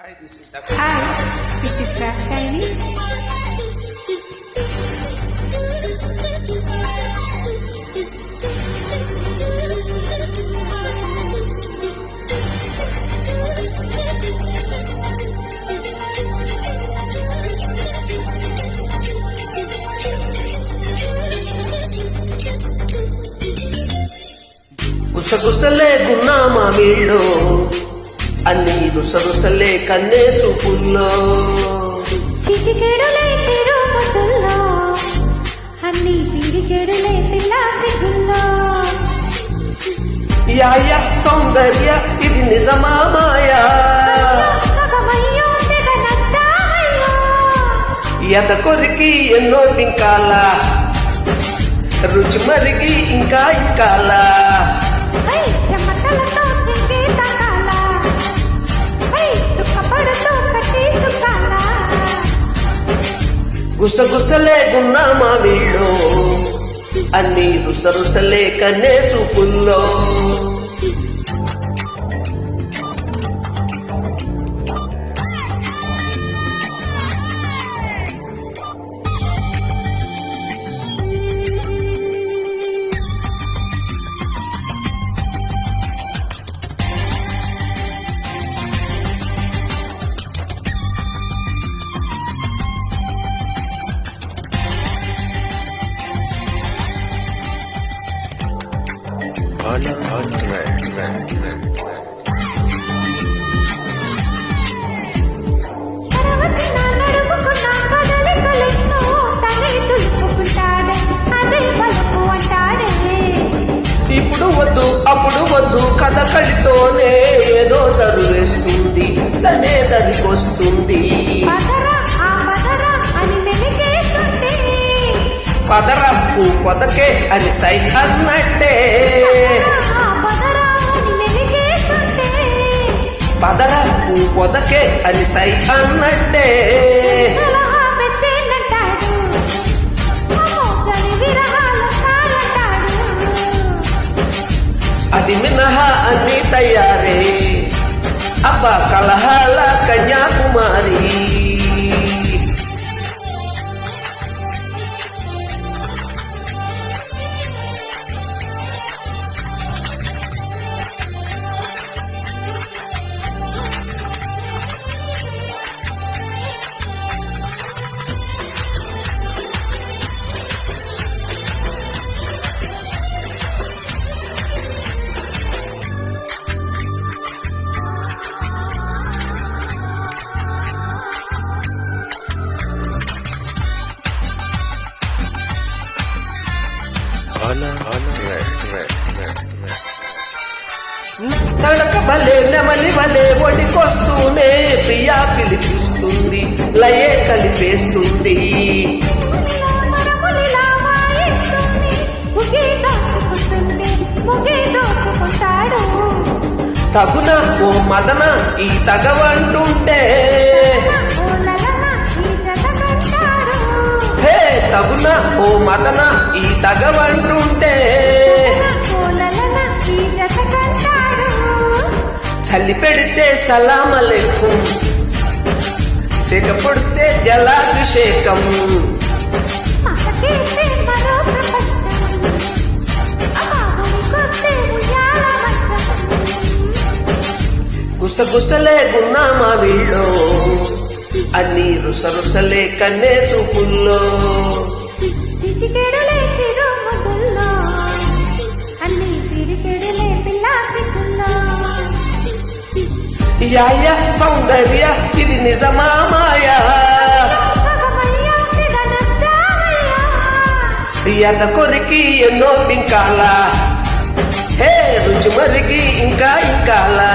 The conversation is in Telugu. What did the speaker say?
Hi, this is Shiny. గుసగుసలే గున్నా మామిళ్ళో అన్ని రుసరుసలే కన్నే చూపుల్లో చిటికెడులే చిరుముతుల్లో అన్ని పిడికెడులే పిల్లాసిగుల్లో యాయ సౌందర్య ఇది నిజమా మాయా సగమయ్యో తెగ నచ్చావయ్యో ఎద కొరికి ఎన్నో బింకాల రుచి మరిగి ఇంకా ఇంకాలా హై చెమటలతో తింగే తకాల హై దుఃఖపడుతూ కట్టి దుఃఖాల గుసగుసలే గున్నా మామిళ్ళో అన్ని రుసరుసలే కన్నే చూపుల్లో పరవశిన నడుముకున్న కదలికలెన్నో తనే తులుపుకుంటాడే అదే బలుపు అంటాడే ఇప్పుడు వద్దు అప్పుడు వద్దు కథ కడితోనే ఏదో దరువేస్తుంది తనే దరికొస్తుంది పదరా ఆ పదరా అని వెలిగేస్తుంటే పదరప్పు పొదకే అని సై అన్నట్టే ఆ పదరా అని వెలిగేస్తుంటే పదరప్పు పొదకే అని సై అన్నట్టే సలహా పెట్టేనంటాడు అమ్మో చలి విరహాలు కారంటాడు అది మినహా అన్ని తయారే అబ్బా కలహాల కన్యాకుమారి తడక భలే నెమలి వలే ఒడికొస్తూనే ప్రియా పిలిపిస్తుంది లయే కలిపేస్తుంది మరములిలా వాయిస్తుంది ముగే దాచుకుంటుంది ముగే దోచుకుంటాడు తగున ఓ మదన ఈ తగవంటుంటే ఓ లలన ఈ జత కంటాడు హే తగున ఓ మదన ఈ తగవంటుంటే ఓ లలన ఈ జత కంటాడు చలి పెడితే సలామలేకుం సెగ పడితే జలాభిషేకం మసకేస్తే మరో ప్రపంచం అమాగునికొస్తే ఉయ్యాల మంచం గుసగుసలే గున్నా మామిళ్ళో అన్ని రుసరుసలే కన్నే చూపుల్లో చిటికెడులే చిరుముతుల్లో అన్ని పిడికెడులే పిల్లాసిగుల్లో యాయ సౌందర్య ఇది నిజమా మాయా సగమయ్యో తెగ నచ్చావయ్యా ఎద కొరికి ఎన్నో బింకాల హే రుచి మరిగి ఇంకా ఇంకాలా